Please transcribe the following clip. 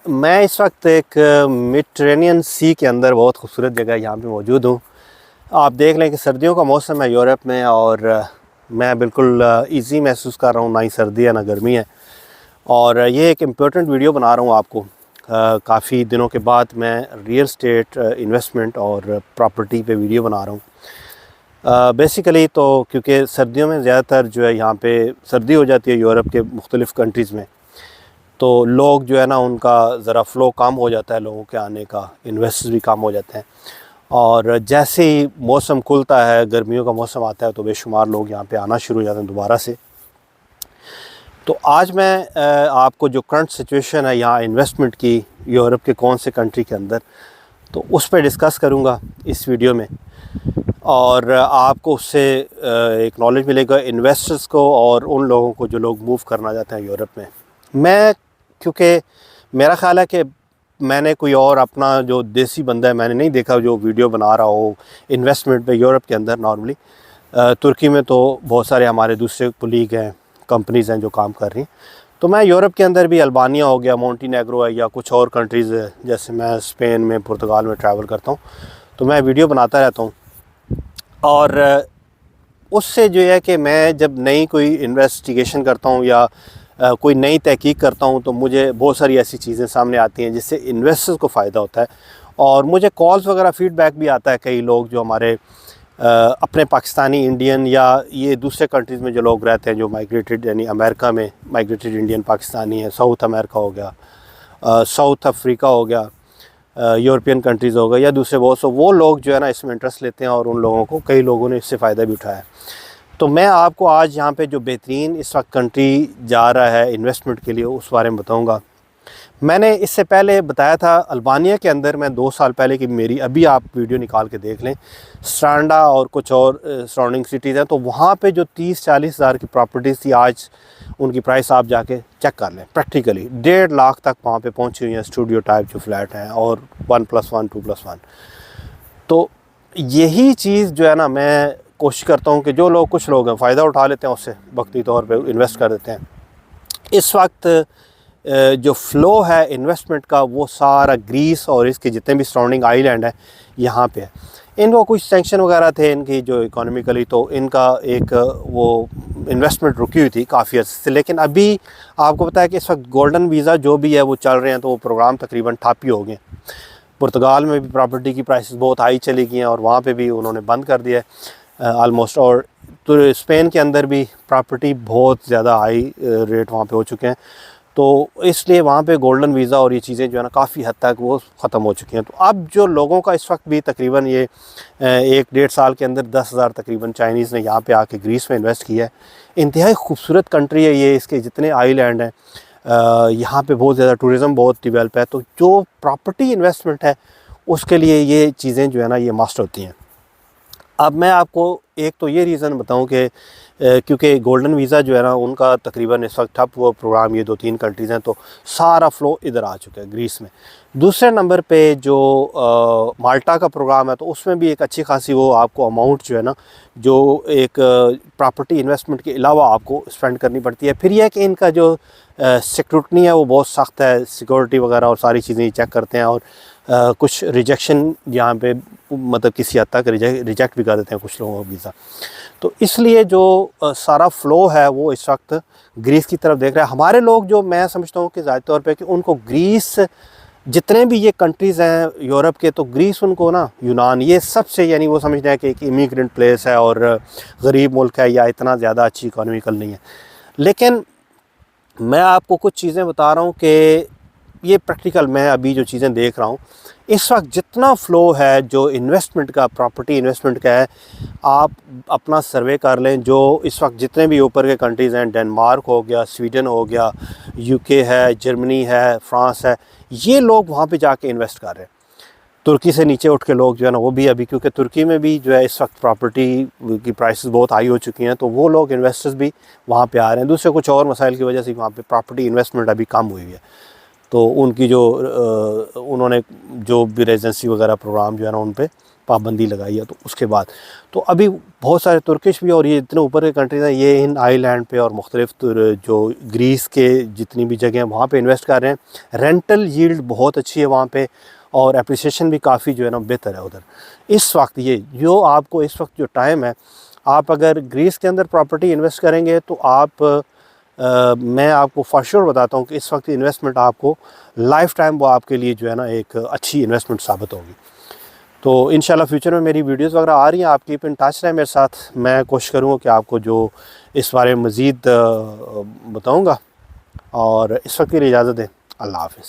मैं इस वक्त एक मेडिटेरेनियन सी के अंदर बहुत खूबसूरत जगह यहाँ पे मौजूद हूँ। आप देख लें कि सर्दियों का मौसम है यूरोप में, और मैं बिल्कुल इजी महसूस कर रहा हूँ। ना ही सर्दी है ना गर्मी है। और ये एक इम्पोर्टेंट वीडियो बना रहा हूँ आपको। काफ़ी दिनों के बाद मैं रियल स्टेट इन्वेस्टमेंट और प्रॉपर्टी पे वीडियो बना रहा हूँ। बेसिकली तो क्योंकि सर्दियों में ज़्यादातर जो है यहाँ पे सर्दी हो जाती है यूरोप के मुख्तलिफ़ कंट्रीज़ में, तो लोग जो है ना उनका ज़रा फ़्लो कम हो जाता है, लोगों के आने का, इन्वेस्टर्स भी कम हो जाते हैं। और जैसे ही मौसम खुलता है, गर्मियों का मौसम आता है, तो बेशुमार लोग यहाँ पे आना शुरू हो जाते हैं दोबारा से। तो आज मैं आपको जो करंट सिचुएशन है यहाँ इन्वेस्टमेंट की यूरोप के कौन से कंट्री के अंदर, तो उस पर डिस्कस करूँगा इस वीडियो में। और आपको उससे एक नॉलेज मिलेगा इन्वेस्टर्स को और उन लोगों को जो लोग मूव करना चाहते हैं यूरोप में। मैं क्योंकि मेरा ख़्याल है कि मैंने कोई और अपना जो देसी बंदा है मैंने नहीं देखा जो वीडियो बना रहा हो इन्वेस्टमेंट पे यूरोप के अंदर। नॉर्मली तुर्की में तो बहुत सारे हमारे दूसरे कोलीग हैं, कंपनीज़ हैं जो काम कर रही हैं। तो मैं यूरोप के अंदर भी अल्बानिया हो गया, मोंटीनेग्रो है, या कुछ और कंट्रीज़ है, जैसे मैं स्पेन में, पुर्तगाल में ट्रैवल करता हूँ, तो मैं वीडियो बनाता रहता हूँ। और उससे जो है कि मैं जब नई कोई इन्वेस्टिगेशन करता हूँ या कोई नई तहकीक करता हूँ, तो मुझे बहुत सारी ऐसी चीज़ें सामने आती हैं जिससे इन्वेस्टर्स को फ़ायदा होता है। और मुझे कॉल्स वगैरह फ़ीडबैक भी आता है, कई लोग जो हमारे अपने पाकिस्तानी इंडियन या ये दूसरे कंट्रीज़ में जो लोग रहते हैं, जो माइग्रेटेड, यानी अमेरिका में माइग्रेटेड इंडियन पाकिस्तानी है, साउथ अमेरिका हो गया, साउथ अफ्रीका हो गया, यूरोपियन कंट्रीज़ हो गए, या दूसरे बहुत से, वो लोग जो है ना इसमें इंटरेस्ट लेते हैं और उन लोगों को, कई लोगों ने इससे फ़ायदा भी उठाया। तो मैं आपको आज यहाँ पे जो बेहतरीन इस वक्त कंट्री जा रहा है इन्वेस्टमेंट के लिए, उस बारे में बताऊँगा। मैंने इससे पहले बताया था अल्बानिया के अंदर, मैं 2 साल पहले की मेरी, अभी आप वीडियो निकाल के देख लें, स्ट्रांडा और कुछ और सराउंडिंग सिटीज़ हैं, तो वहाँ पे जो 30-40 हज़ार की प्रॉपर्टीज़ थी, आज उनकी प्राइस आप जाके चेक कर लें, प्रैक्टिकली 1.5 लाख तक वहाँ पे पहुँची हुई हैं, स्टूडियो टाइप जो फ्लैट हैं, और 1+1 2+1। तो यही चीज़ जो है ना, मैं कोशिश करता हूँ कि जो लोग, कुछ लोग हैं फ़ायदा उठा लेते हैं उससे, वक्ती तौर पे इन्वेस्ट कर देते हैं। इस वक्त जो फ़्लो है इन्वेस्टमेंट का, वो सारा ग्रीस और इसके जितने भी सराउंडिंग आइलैंड है यहाँ पे है। इनको कुछ सैंक्शन वगैरह थे इनकी जो इकोनॉमिकली, तो इनका एक वो इन्वेस्टमेंट रुकी हुई थी काफ़ी अर्से से। लेकिन अभी आपको पता है कि इस वक्त गोल्डन वीज़ा जो भी है वो चल रहे हैं, तो वो प्रोग्राम तकरीबन ठप ही हो गए। पुर्तगाल में भी प्रॉपर्टी की प्राइसेस बहुत हाई चली गई हैं, और वहाँ पे भी उन्होंने बंद कर दिया है आलमोस्ट। और तो स्पेन के अंदर भी प्रॉपर्टी बहुत ज़्यादा हाई रेट वहाँ पे हो चुके हैं, तो इसलिए वहाँ पे गोल्डन वीज़ा और ये चीज़ें जो है ना काफ़ी हद तक वो ख़त्म हो चुकी हैं। तो अब जो लोगों का इस वक्त भी तकरीबन ये 1-1.5 साल के अंदर 10,000 तकरीबन चाइनीज़ ने यहाँ पे आके ग्रीस में इन्वेस्ट किया है। इंतहाई खूबसूरत कंट्री है ये, इसके जितने आइलैंड हैं, यहाँ पे बहुत ज़्यादा टूरिज़म बहुत डिवेल्प है। तो जो प्रॉपर्टी इन्वेस्टमेंट है उसके लिए ये चीज़ें जो है ना ये मस्ट होती हैं। अब मैं आपको एक तो ये रीज़न बताऊं कि क्योंकि गोल्डन वीज़ा जो है ना उनका तकरीबन इस वक्त ठप हुआ प्रोग्राम, ये 2-3 कंट्रीज़ हैं, तो सारा फ़्लो इधर आ चुका है ग्रीस में। दूसरे नंबर पे जो माल्टा का प्रोग्राम है, तो उसमें भी एक अच्छी खासी वो आपको अमाउंट जो है ना, जो एक प्रॉपर्टी इन्वेस्टमेंट के अलावा आपको स्पेंड करनी पड़ती है। फिर यह है कि इनका जो सिक्योरिटी है वो बहुत सख्त है, सिक्योरिटी वगैरह और सारी चीज़ें चेक करते हैं, और कुछ रिजेक्शन यहाँ पे मतलब किसी हद तक रिजेक्ट भी कर देते हैं कुछ लोगों का वीज़ा। तो इसलिए जो सारा फ़्लो है वो इस वक्त ग्रीस की तरफ देख रहा है। हमारे लोग जो, मैं समझता हूँ कि ज़ाहिर तौर पे कि उनको ग्रीस, जितने भी ये कंट्रीज़ हैं यूरोप के, तो ग्रीस उनको ना, यूनान, ये सबसे, यानी वो समझते हैं कि एक इमिग्रेंट प्लेस है और गरीब मुल्क है, या इतना ज़्यादा अच्छी इकोनॉमिकल नहीं है। लेकिन मैं आपको कुछ चीज़ें बता रहा हूँ कि ये प्रैक्टिकल, मैं अभी जो चीज़ें देख रहा हूँ, इस वक्त जितना फ़्लो है जो इन्वेस्टमेंट का, प्रॉपर्टी इन्वेस्टमेंट का है, आप अपना सर्वे कर लें। जो इस वक्त जितने भी ऊपर के कंट्रीज़ हैं, डेनमार्क हो गया, स्वीडन हो गया, यूके है, जर्मनी है, फ्रांस है, ये लोग वहाँ पे जाके इन्वेस्ट कर रहे हैं। तुर्की से नीचे उठ के लोग जो है ना वो भी अभी, क्योंकि तुर्की में भी जो है इस वक्त प्रॉपर्टी की प्राइसेस बहुत हाई हो चुकी हैं, तो वो लोग इन्वेस्टर्स भी वहाँ पे आ रहे हैं। दूसरे कुछ और मसाइल की वजह से वहाँ पे प्रॉपर्टी इन्वेस्टमेंट अभी कम हुई है। तो उनकी जो उन्होंने जो भी रेजिडेंसी वगैरह प्रोग्राम जो है ना उन पे पाबंदी लगाई है। तो उसके बाद तो अभी बहुत सारे तुर्किश भी और ये इतने ऊपर के कंट्रीज हैं, ये इन आइलैंड पे और मुख्तलिफ जो ग्रीस के जितनी भी जगह हैं वहाँ पे इन्वेस्ट कर रहे हैं। रेंटल यील्ड बहुत अच्छी है वहाँ पे और एप्रिसिएशन भी काफ़ी जो है ना बेहतर है उधर। इस वक्त ये जो आपको इस वक्त जो टाइम है, आप अगर ग्रीस के अंदर प्रॉपर्टी इन्वेस्ट करेंगे तो आप मैं आपको फॉर श्योर बताता हूँ कि इस वक्त इन्वेस्टमेंट आपको लाइफ टाइम वो आपके लिए जो है ना एक अच्छी इन्वेस्टमेंट साबित होगी। तो इंशाल्लाह फ्यूचर में मेरी वीडियोस वगैरह आ रही हैं, आप कीप इन टच रहें मेरे साथ। मैं कोशिश करूँगा कि आपको जो इस बारे में मज़ीद बताऊँगा। और इस वक्त के लिए इजाज़त दें। अल्लाह हाफ़िज़।